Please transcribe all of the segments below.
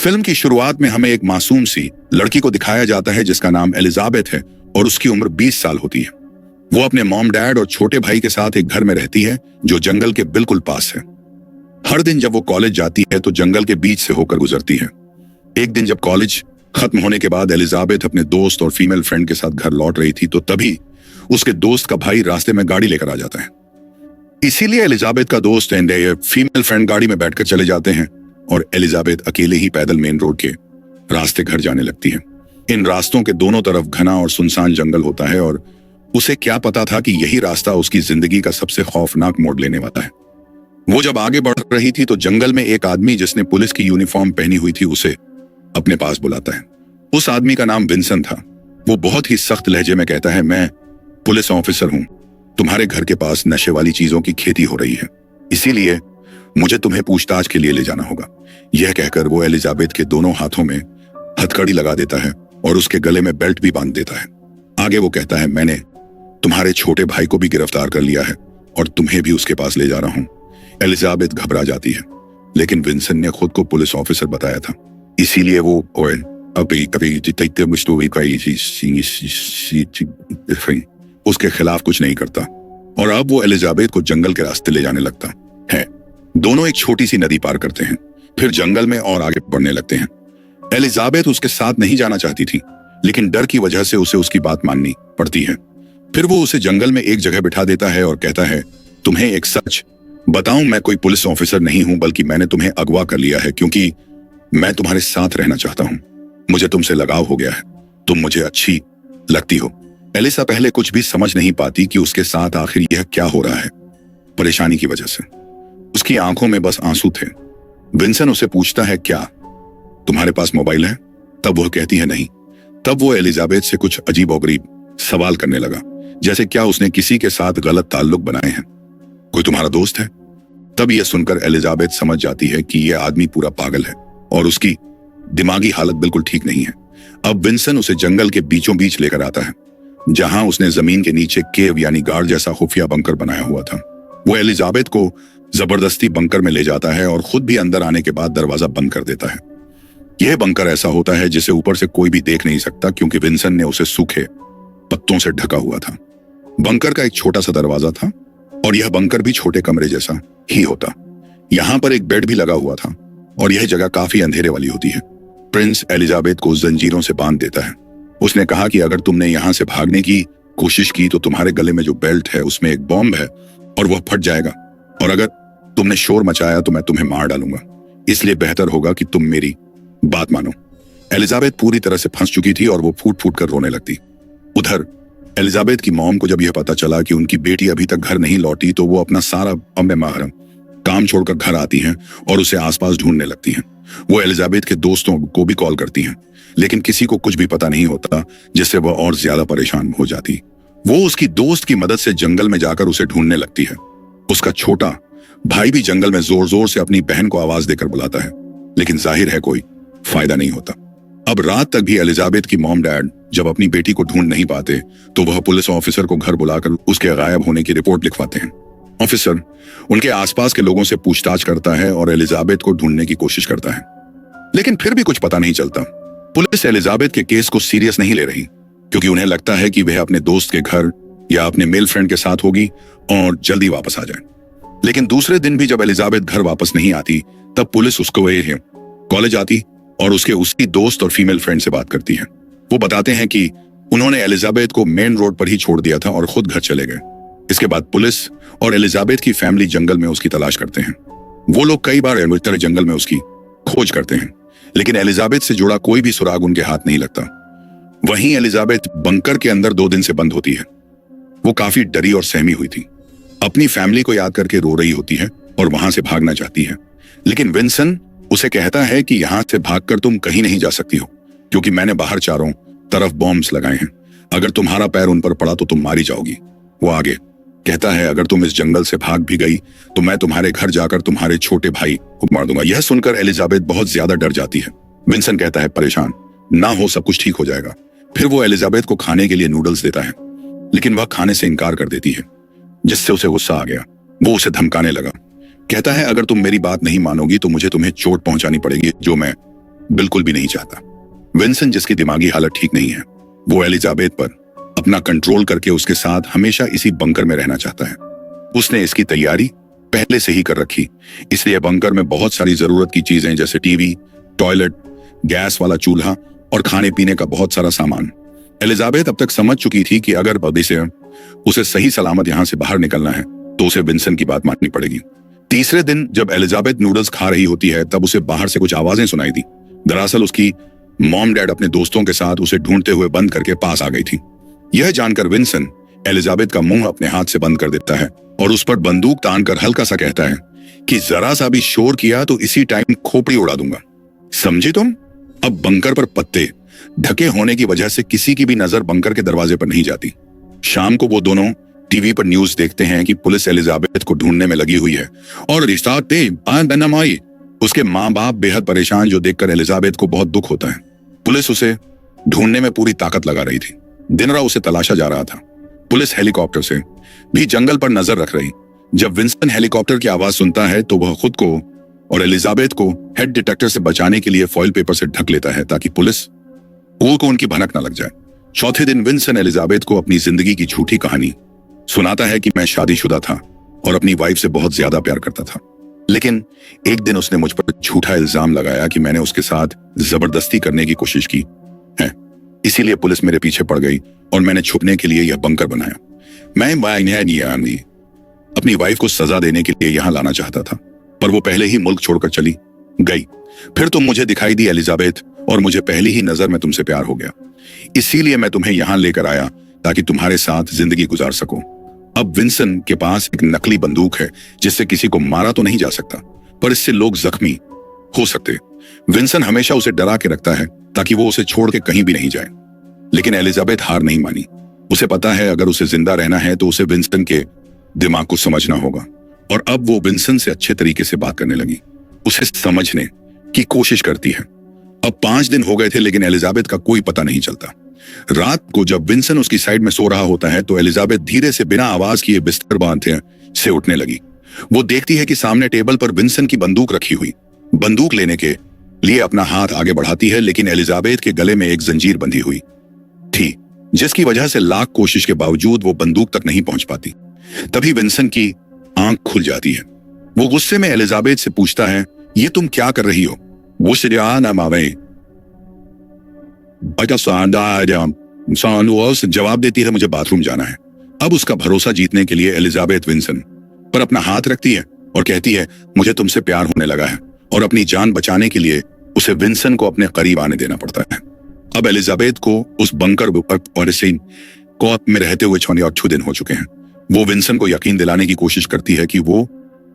Film की शुरुआत में हमें एक मासूम सी लड़की को दिखाया जाता है जिसका नाम एलिजाबेथ है और उसकी उम्र 20 साल होती है। वो अपने मॉम डैड और छोटे भाई के साथ एक घर में रहती है जो जंगल के बिल्कुल पास है। हर दिन जब वो कॉलेज जाती है तो जंगल के बीच से होकर गुजरती है। एक दिन जब कॉलेज खत्म होने के बाद एलिजाबेथ अपने दोस्त और फीमेल फ्रेंड के साथ घर लौट रही थी तो तभी उसके दोस्त का भाई रास्ते में गाड़ी लेकर आ जाता है। इसीलिए एलिजाबेथ का दोस्त एंड फीमेल फ्रेंड गाड़ी में बैठकर चले जाते हैं और एलिजाबेथ अकेले ही पैदल मेन रोड के रास्ते घर जाने लगती है। इन रास्तों के दोनों तरफ घना और सुनसान जंगल होता है और उसे क्या पता था कि यही रास्ता उसकी जिंदगी का सबसे खौफनाक मोड़ लेने वाला है। वो जब आगे बढ़ रही थी तो जंगल में एक आदमी जिसने पुलिस की यूनिफॉर्म पहनी हुई थी उसे अपने पास बुलाता है। उस आदमी का नाम विंसेंट था। वो बहुत ही सख्त लहजे में कहता है, मैं पुलिस ऑफिसर हूं, तुम्हारे घर के पास नशे वाली चीजों की खेती हो रही है, इसीलिए मुझे तुम्हें पूछताछ के लिए ले जाना होगा। यह कहकर वो एलिजाबेथ के दोनों हाथों में हथकड़ी लगा देता है और उसके गले में बेल्ट भी बांध देता है। आगे वो कहता है, मैंने तुम्हारे छोटे भाई को भी गिरफ्तार कर लिया है और तुम्हें भी उसके पास ले जा रहा हूं। एलिजाबेथ घबरा जाती है, लेकिन विंसेंट ने खुद को पुलिस ऑफिसर बताया था, इसीलिए वो उसके खिलाफ कुछ नहीं करता और अब वो एलिजाबेथ को जंगल के रास्ते ले जाने लगता है। दोनों एक छोटी सी नदी पार करते हैं, फिर जंगल में और आगे बढ़ने लगते हैं। एलिजाबेथ उसके साथ नहीं जाना चाहती थी, लेकिन डर की वजह से उसे उसकी बात माननी पड़ती है। फिर वो उसे जंगल में एक जगह बिठा देता है और कहता है, तुम्हें एक सच बताऊं, मैं कोई पुलिस ऑफिसर नहीं हूं, बल्कि मैंने तुम्हें अगवा कर लिया है क्योंकि मैं तुम्हारे साथ रहना चाहता हूं। मुझे तुमसे लगाव हो गया है, तुम मुझे अच्छी लगती हो। एलिसा पहले कुछ भी समझ नहीं पाती कि उसके साथ आखिर यह क्या हो रहा है। परेशानी की वजह से उसकी आंखों में बस आंसू थे। विंसेंट उसे पूछता है, क्या तुम्हारे पास मोबाइल है? तब वह कहती है नहीं। तब वो एलिजाबेथ से कुछ अजीबोगरीब सवाल करने लगा, जैसे क्या उसने किसी के साथ गलत ताल्लुक बनाए हैं, कोई तुम्हारा दोस्त है? तब यह सुनकर एलिजाबेथ समझ जाती है कि यह आदमी पूरा पागल है और उसकी दिमागी हालत बिल्कुल ठीक नहीं है। अब विंसेंट उसे जंगल के बीचों बीच लेकर आता है, जहां उसने जमीन के नीचे केव यानी गार्ड जैसा खुफिया बंकर बनाया हुआ था। वो एलिजाबेथ को जबरदस्ती बंकर में ले जाता है और खुद भी अंदर आने के बाद दरवाजा बंद कर देता है। यह बंकर ऐसा होता है जिसे ऊपर से कोई भी देख नहीं सकता क्योंकि विंसेंट ने उसे सूखे पत्तों से ढका हुआ था। बंकर का एक छोटा सा दरवाजा था और यह बंकर भी छोटे कमरे जैसा ही होता। यहां पर एक बेड भी लगा हुआ था और यह जगह काफी अंधेरे वाली होती है। प्रिंस एलिजाबेथ को जंजीरों से बांध देता है। उसने कहा कि अगर तुमने यहां से भागने की कोशिश की तो तुम्हारे गले में जो बेल्ट है उसमें एक बॉम्ब है और वह फट जाएगा, और अगर तुमने शोर मचाया तो मैं तुम्हें मार डालूंगा, इसलिए बेहतर होगा कि तुम मेरी बात मानो। एलिजाबेथ पूरी तरह से फंस चुकी थी और वो फूट फूट कर रोने लगती। उधर एलिजाबेथ की मॉम को जब यह पता चला कि उनकी बेटी अभी तक घर नहीं लौटी तो वो अपना सारा महरम काम छोड़कर घर आती हैं और उसे आसपास ढूंढने लगती हैं। वो एलिजाबेथ के दोस्तों को भी कॉल करती हैं, लेकिन किसी को कुछ भी पता नहीं होता, जिससे वह और ज्यादा परेशान हो जाती। वो उसकी दोस्त की मदद से जंगल में जाकर उसे ढूंढने लगती है। उसका छोटा भाई भी जंगल में जोर जोर से अपनी बहन को आवाज देकर बुलाता है, लेकिन जाहिर है कोई फायदा नहीं होता। अब रात तक भी एलिजाबेथ की मॉम डैड जब अपनी बेटी को ढूंढ नहीं पाते तो वह पुलिस ऑफिसर को घर बुलाकर उसके गायब होने की रिपोर्ट लिखवाते हैं। ऑफिसर उनके आसपास के लोगों से पूछताछ करता है और एलिजाबेथ को ढूंढने की कोशिश करता है, लेकिन फिर भी कुछ पता नहीं चलता। पुलिस एलिजाबेथ के केस को सीरियस नहीं ले रही क्योंकि उन्हें लगता है कि वह अपने दोस्त के घर या अपने मेल फ्रेंड के साथ होगी और जल्दी वापस आ जाए। लेकिन दूसरे दिन भी जब एलिजाबेथ घर वापस नहीं आती तब पुलिस उसको कॉलेज आती और उसकी दोस्त और फीमेल फ्रेंड से बात करती है। वो बताते हैं कि उन्होंने एलिजाबेथ को मेन रोड पर ही छोड़ दिया था और खुद घर चले गए। इसके बाद पुलिस और एलिजाबेथ की फैमिली जंगल में उसकी तलाश करते हैं। वो लोग कई बार जंगल में उसकी खोज करते हैं, लेकिन एलिजाबेथ से जुड़ा कोई भी सुराग उनके हाथ नहीं लगता। वहीं एलिजाबेथ बंकर के अंदर 2 दिन से बंद होती है। वो काफी डरी और सहमी हुई थी, अपनी फैमिली को याद करके रो रही होती है और वहां से भागना चाहती है, लेकिन विंसेंट उसे कहता है कि यहां से भागकर तुम कहीं नहीं जा सकती हो क्योंकि मैंने बाहर चारों तरफ बॉम्ब्स लगाए हैं। अगर तुम्हारा पैर उन पर पड़ा तो तुम मारी जाओगी। वो आगे कहता है, अगर तुम इस जंगल से भाग भी गई तो मैं तुम्हारे घर जाकर तुम्हारे छोटे भाई को मार दूंगा। यह सुनकर एलिजाबेथ बहुत ज्यादा डर जाती है। विंसेंट कहता है, परेशान ना हो, सब कुछ ठीक हो जाएगा। फिर वो एलिजाबेथ को खाने के लिए नूडल्स देता है, लेकिन वह खाने से इनकार कर देती है, जिससे उसे गुस्सा आ गया। वो उसे धमकाने लगा, कहता है, अगर तुम मेरी बात नहीं मानोगी तो मुझे तुम्हें चोट पहुंचानी पड़ेगी जो मैं बिल्कुल भी नहीं चाहता। विंसन, जिसकी दिमागी हालत ठीक नहीं है, वो एलिजाबेथ पर अपना कंट्रोल करके उसके साथ हमेशा इसी बंकर में रहना चाहता है। उसने इसकी तैयारी पहले से ही कर रखी, इसलिए बंकर में बहुत सारी जरूरत की चीजें जैसे टीवी, टॉयलेट, गैस वाला चूल्हा और खाने पीने का बहुत सारा सामान। एलिजाबेथ अब तक समझ चुकी थी कि अगर भविष्य में उसे सही सलामत यहां से बाहर निकलना है तो उसे विंसन की बात माननी पड़ेगी। तीसरे दिन जब एलिजाबेथ नूडल्स खा रही होती है तब उसे बाहर से कुछ आवाजें सुनाई दी। दरअसल उसकी मॉम डैड अपने दोस्तों के साथ उसे ढूंढते हुए बंद करके पास आ गई थी। यह जानकर विंसन एलिजाबेथ का मुंह अपने हाथ से बंद कर देता है और उस पर बंदूक तानकर हल्का सा कहता है कि जरा सा भी शोर किया तो इसी टाइम खोपड़ी उड़ा दूंगा, समझी तुम? अब बंकर पर पत्ते ढके होने की वजह से किसी की भी नजर बंकर के दरवाजे पर नहीं जाती। शाम को वो दोनों टीवी पर न्यूज देखते हैं कि पुलिस एलिजाबेथ को ढूंढने में लगी हुई है और उसके माँ बाप बेहद परेशान, जो देखकर एलिजाबेथ को बहुत दुख होता है। पुलिस उसे ढूंढने में पूरी ताकत लगा रही थी, दिन रात उसे तलाशा जा रहा था। पुलिस हेलीकॉप्टर से भी जंगल पर नजर रख रही। जब विंसन हेलीकॉप्टर की आवाज सुनता है तो वह खुद को और एलिजाबेथ को हेड डिटेक्टर से बचाने के लिए फॉइल पेपर से ढक लेता है ताकि पुलिस को उनकी भनक न लग जाए। चौथे दिन विंसन एलिजाबेथ को अपनी जिंदगी की झूठी कहानी सुनाता है कि मैं शादीशुदा था और अपनी वाइफ से बहुत ज्यादा प्यार करता था, लेकिन एक दिन उसने मुझ पर झूठा इल्जाम लगाया कि मैंने उसके साथ जबरदस्ती करने की कोशिश की है, इसीलिए पुलिस मेरे पीछे पड़ गई और मैंने छुपने के लिए यह बंकर बनाया। मैं अपनी वाइफ को सजा देने के लिए यहां लाना चाहता था, पर वो पहले ही मुल्क छोड़कर चली गई। फिर तुम मुझे दिखाई दी एलिजाबेथ और मुझे पहली ही नजर में तुमसे प्यार हो गया, इसीलिए मैं तुम्हें यहां लेकर आया ताकि तुम्हारे साथ जिंदगी गुजार सकूं। अब विंसन के पास एक नकली बंदूक है जिससे किसी को मारा तो नहीं जा सकता, पर इससे लोग जख्मी हो सकते। विंसन हमेशा उसे डरा के रखता है ताकि वो उसे छोड़ के कहीं भी नहीं जाए, लेकिन एलिजाबेथ हार नहीं मानी। उसे पता है अगर उसे जिंदा रहना है तो उसे विंसन के दिमाग को समझना होगा, और अब वो विंसन से अच्छे तरीके से बात करने लगी, उसे समझने की कोशिश करती है। अब 5 दिन हो गए थे लेकिन एलिजाबेथ का कोई पता नहीं चलता। रात को जब विंसन उसकी साइड में सो रहा होता है तो एलिजाबेथ धीरे से बिना आवाज किए बिस्तर बांधते से उठने लगी। वो देखती है कि सामने टेबल पर विंसन की बंदूक रखी हुई। बंदूक लेने के लिए अपना हाथ आगे बढ़ाती है, लेकिन एलिजाबेथ के गले में एक जंजीर बंधी हुई थी, जिसकी वजह से लाख कोशिश के बावजूद वो बंदूक तक नहीं पहुंच पाती। तभी विंसन की आंख खुल जाती है। वो गुस्से में एलिजाबेथ से पूछता है, ये तुम क्या कर रही हो? वो जवाब देती है, मुझे बाथरूम जाना है। अब उसका भरोसा जीतने के लिए एलिजाबेथ विंसन पर अपना हाथ रखती है और कहती है, मुझे तुमसे प्यार होने लगा है, और अपनी जान बचाने के लिए उसे विंसन को अपने करीब आने देना पड़ता है। अब एलिजाबेथ को उस बंकर को में रहते हुए 6 दिन हो चुके हैं। वो विंसन को यकीन दिलाने की कोशिश करती है कि वो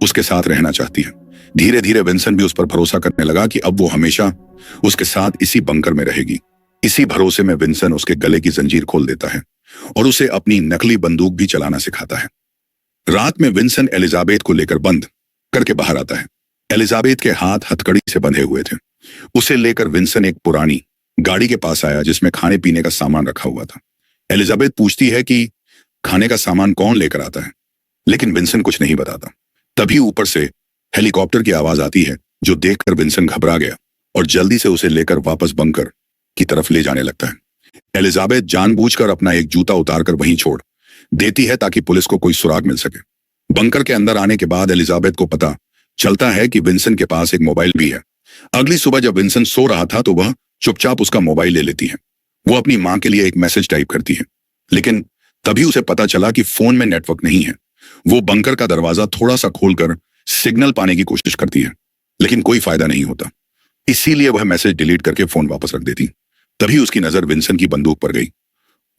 उसके साथ रहना चाहती है। धीरे धीरे विंसन भी उस पर भरोसा करने लगा कि अब वो हमेशा उसके साथ इसी बंकर में रहेगी। इसी भरोसे में विंसन उसके गले की जंजीर खोल देता है और उसे अपनी नकली बंदूक भी चलाना सिखाता है। रात में विंसन एलिजाबेथ को लेकर बंद करके बाहर आता है। एलिजाबेथ के हाथ हथकड़ी से बंधे हुए थे। उसे लेकर विंसन एक पुरानी गाड़ी के पास आया जिसमें खाने पीने का सामान रखा हुआ था। एलिजाबेथ पूछती है कि खाने का सामान कौन लेकर आता है, लेकिन विंसन कुछ नहीं बताता। तभी ऊपर से हेलीकॉप्टर की आवाज आती है, जो देखकर विंसन घबरा गया और जल्दी से उसे लेकर वापस बंकर की तरफ ले जाने लगता है। एलिजाबेथ जानबूझकर अपना एक जूता उतारकर वहीं छोड़ देती है ताकि पुलिस को कोई सुराग मिल सके। बंकर के अंदर आने के बाद एलिजाबेथ को पता चलता है कि विंसन के पास एक मोबाइल भी है। अगली सुबह जब विंसन सो रहा था तो वह चुपचाप उसका मोबाइल ले लेती है। वो अपनी मां के लिए एक मैसेज टाइप करती है, लेकिन तभी उसे पता चला कि फोन में नेटवर्क नहीं है। वो बंकर का दरवाजा थोड़ा सा खोलकर सिग्नल पाने की कोशिश करती है, लेकिन कोई फायदा नहीं होता। इसीलिए वह मैसेज डिलीट करके फोन वापस रख देती। तभी उसकी नजर विंसन की बंदूक पर गई।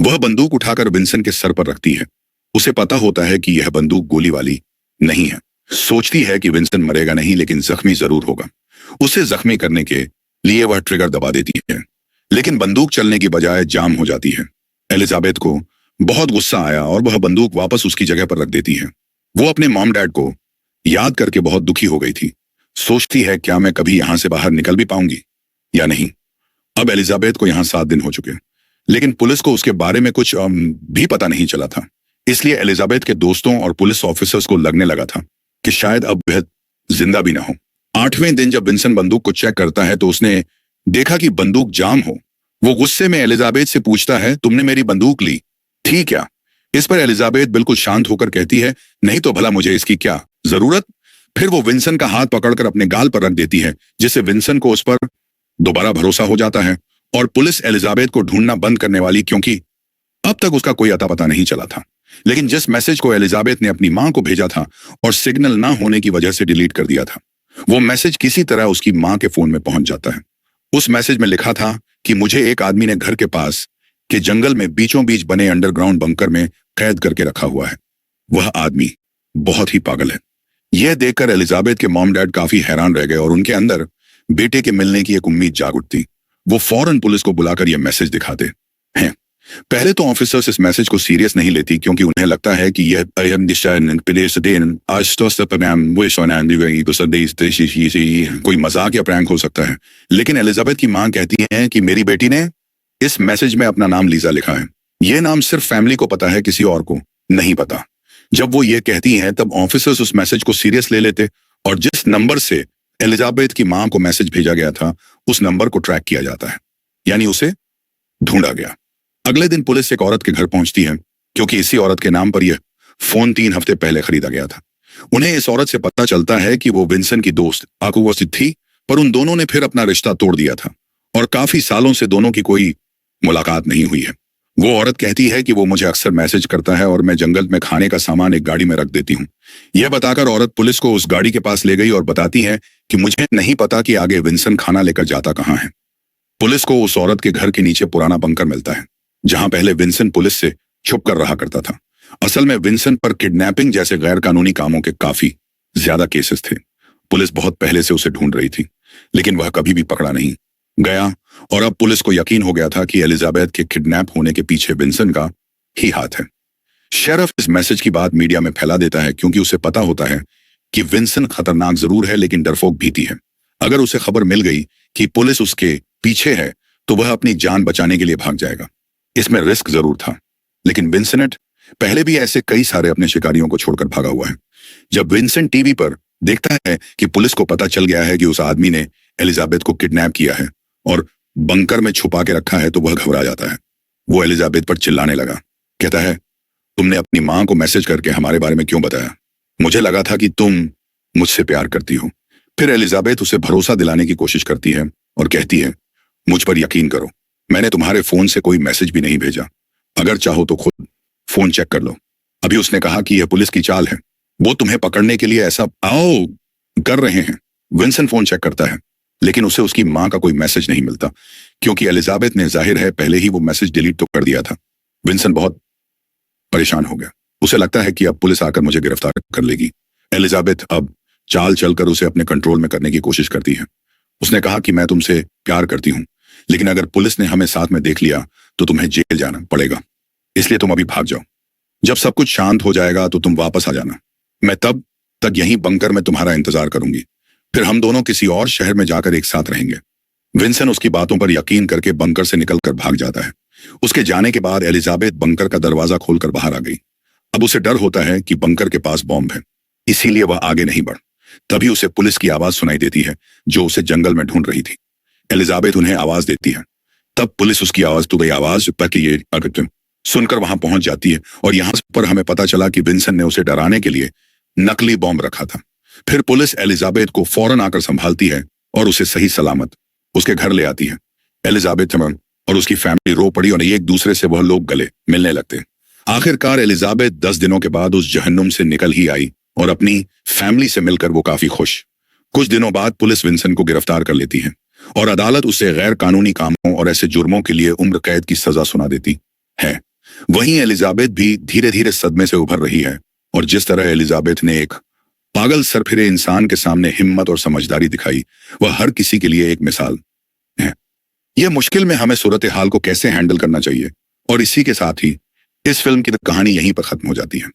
वह बंदूक उठाकर विंसन के सर पर रखती है। उसे पता होता है कि यह बंदूक गोली वाली नहीं है। सोचती है कि विंसन मरेगा नहीं, लेकिन जख्मी जरूर होगा। उसे जख्मी करने के लिए वह ट्रिगर दबा देती है, लेकिन बंदूक चलने की बजाय जाम हो जाती है। एलिजाबेथ को बहुत गुस्सा आया और वह बंदूक वापस उसकी जगह पर रख देती है। वो अपने मॉम डैड को याद करके बहुत दुखी हो गई थी। सोचती है, क्या मैं कभी यहां से बाहर निकल भी पाऊंगी या नहीं। अब एलिजाबेथ को यहां 7 दिन हो चुके, लेकिन पुलिस को उसके बारे में कुछ भी पता नहीं चला था। इसलिए एलिजाबेथ के दोस्तों और पुलिस ऑफिसर्स को लगने लगा था कि शायद अब वह जिंदा भी ना हो। 8वें दिन जब विंसन बंदूक को चेक करता है तो उसने देखा कि बंदूक जाम हो। वो गुस्से में एलिजाबेथ से पूछता है, तुमने मेरी बंदूक ली थी क्या? इस पर एलिजाबेथ बिल्कुल शांत होकर कहती है, नहीं तो भला मुझे इसकी क्या जरूरत। फिर वो विंसन का हाथ पकड़कर अपने गाल पर रख देती है, जिससे विंसन को उस पर दोबारा भरोसा हो जाता है और पुलिस एलिजाबेथ को ढूंढना बंद करने वाली, क्योंकि अब तक उसका कोई अता पता नहीं चला था। लेकिन जिस मैसेज को एलिजाबेथ ने अपनी मां को भेजा था और सिग्नल ना होने की वजह से डिलीट कर दिया था, वो मैसेज किसी तरह उसकी मां के फोन में पहुंच जाता है। उस मैसेज में लिखा था कि मुझे एक आदमी ने घर के पास के जंगल में बीचों बीच बने अंडरग्राउंड बंकर में कैद करके रखा हुआ है। वह आदमी बहुत ही पागल है। यह देखकर एलिजाबेथ के मॉम डैड काफी हैरान रह गए और उनके अंदर बेटे के मिलने की एक उम्मीद जाग उठती। वो फौरन पुलिस को बुलाकर यह मैसेज दिखाते हैं। पहले तो ऑफिसर्स इस मैसेज को सीरियस नहीं लेती, क्योंकि उन्हें लगता है कि यह कोई मजाक या प्रैंक हो सकता है। लेकिन एलिजाबेथ की मां कहती है कि मेरी बेटी ने इस मैसेज में अपना नाम लीजा लिखा है। यह नाम सिर्फ फैमिली को पता है, किसी और को नहीं पता। जब वो ये कहती हैं तब ऑफिसर्स उस मैसेज को सीरियस ले लेते और जिस नंबर से एलिजाबेथ की मां को मैसेज भेजा गया था उस नंबर को ट्रैक किया जाता है, यानी उसे ढूंढा गया। अगले दिन पुलिस एक औरत के घर पहुंचती है, क्योंकि इसी औरत के नाम पर यह फोन 3 हफ्ते पहले खरीदा गया था। उन्हें इस औरत से पता चलता है कि वो विंसन की दोस्त आकुवसित थी, पर उन दोनों ने फिर अपना रिश्ता तोड़ दिया था और काफी सालों से दोनों की कोई मुलाकात नहीं हुई है। वो औरत कहती है कि वो मुझे अक्सर मैसेज करता है और मैं जंगल में खाने का सामान एक गाड़ी में रख देती हूँ। यह बताकर औरत पुलिस को उस गाड़ी के पास ले गई और बताती है कि मुझे नहीं पता कि आगे विंसन खाना लेकर जाता कहाँ है। पुलिस को उस औरत के घर के नीचे पुराना बंकर मिलता है, जहां पहले विंसन पुलिस से छुप कर रहा करता था। असल में विंसन पर किडनैपिंग जैसे गैर कानूनी कामों के काफी ज्यादा केसेस थे। पुलिस बहुत पहले से उसे ढूंढ रही थी, लेकिन वह कभी भी पकड़ा नहीं गया और अब पुलिस को यकीन हो गया था कि एलिजाबेथ के किडनैप होने के पीछे विंसन का ही हाथ है। शेरिफ इस मैसेज की बात मीडिया में फैला देता है, क्योंकि उसे पता होता है कि विंसन खतरनाक जरूर है, लेकिन डरपोक भीती है। अगर उसे खबर मिल गई कि पुलिस उसके पीछे है तो वह अपनी जान बचाने के लिए भाग जाएगा। इसमें रिस्क जरूर था, लेकिन विंसेंट पहले भी ऐसे कई सारे अपने शिकारियों को छोड़कर भागा हुआ है। जब विंसेंट टीवी पर देखता है कि पुलिस को पता चल गया है कि उस आदमी ने एलिजाबेथ को किडनैप किया है और बंकर में छुपा के रखा है, तो वह घबरा जाता है। वो एलिजाबेथ पर चिल्लाने लगा, कहता है, तुमने अपनी मां को मैसेज करके हमारे बारे में क्यों बताया? मुझे लगा था कि तुम मुझसे प्यार करती हो। फिर एलिजाबेथ उसे भरोसा दिलाने की कोशिश करती है और कहती है, मुझ पर यकीन करो, मैंने तुम्हारे फोन से कोई मैसेज भी नहीं भेजा। अगर चाहो तो खुद फोन चेक कर लो। अभी उसने कहा कि यह पुलिस की चाल है, वो तुम्हें पकड़ने के लिए ऐसा कर रहे हैं। विंसन फोन चेक करता है, लेकिन उसे उसकी मां का कोई मैसेज नहीं मिलता, क्योंकि एलिजाबेथ ने जाहिर है पहले ही वो मैसेज डिलीट तो कर दिया था। विंसन बहुत परेशान हो गया। उसे लगता है कि अब पुलिस आकर मुझे गिरफ्तार कर लेगी। एलिजाबेथ अब चाल चलकर उसे अपने कंट्रोल में करने की कोशिश करती है। उसने कहा कि मैं तुमसे प्यार करती हूं, लेकिन अगर पुलिस ने हमें साथ में देख लिया तो तुम्हें जेल जाना पड़ेगा, इसलिए तुम अभी भाग जाओ। जब सब कुछ शांत हो जाएगा तो तुम वापस आ जाना। मैं तब तक यहीं बंकर में तुम्हारा इंतजार करूंगी, फिर हम दोनों किसी और शहर में जाकर एक साथ रहेंगे। विंसन उसकी बातों पर यकीन करके बंकर से निकलकर भाग जाता है। उसके जाने के बाद एलिजाबेथ बंकर का दरवाजा खोलकर बाहर आ गई। अब उसे डर होता है कि बंकर के पास बॉम्ब है, इसीलिए वह आगे नहीं बढ़। तभी उसे पुलिस की आवाज सुनाई देती है, जो उसे जंगल में ढूंढ रही थी। एलिजाबेथ उन्हें आवाज देती है, तब पुलिस उसकी आवाज तो गई आवाज सुनकर वहां पहुंच जाती है और यहां पर हमें पता चला कि विंसन ने उसे डराने के लिए नकली बॉम्ब रखा था। फिर पुलिस एलिजाबेथ को फौरन आकर संभालती है और उसे सही सलामत उसके घर ले आती है। एलिजाबेथ और उसकी फैमिली रो पड़ी और एक दूसरे से वह लोग गले मिलने लगते। आखिरकार एलिजाबेथ 10 दिनों के बाद उस जहन्नुम से निकल ही आई और अपनी फैमिली से मिलकर वो काफी खुश। कुछ दिनों बाद पुलिस विंसन को गिरफ्तार कर लेती है और अदालत उसे गैर कानूनी कामों और ऐसे जुर्मों के लिए उम्र कैद की सजा सुना देती है। वहीं एलिजाबेथ भी धीरे धीरे सदमे से उभर रही है और जिस तरह एलिजाबेथ ने एक पागल सरफिरे इंसान के सामने हिम्मत और समझदारी दिखाई, वह हर किसी के लिए एक मिसाल है। यह मुश्किल में हमें सूरत हाल को कैसे हैंडल करना चाहिए। और इसी के साथ ही इस फिल्म की कहानी यहीं पर खत्म हो जाती है।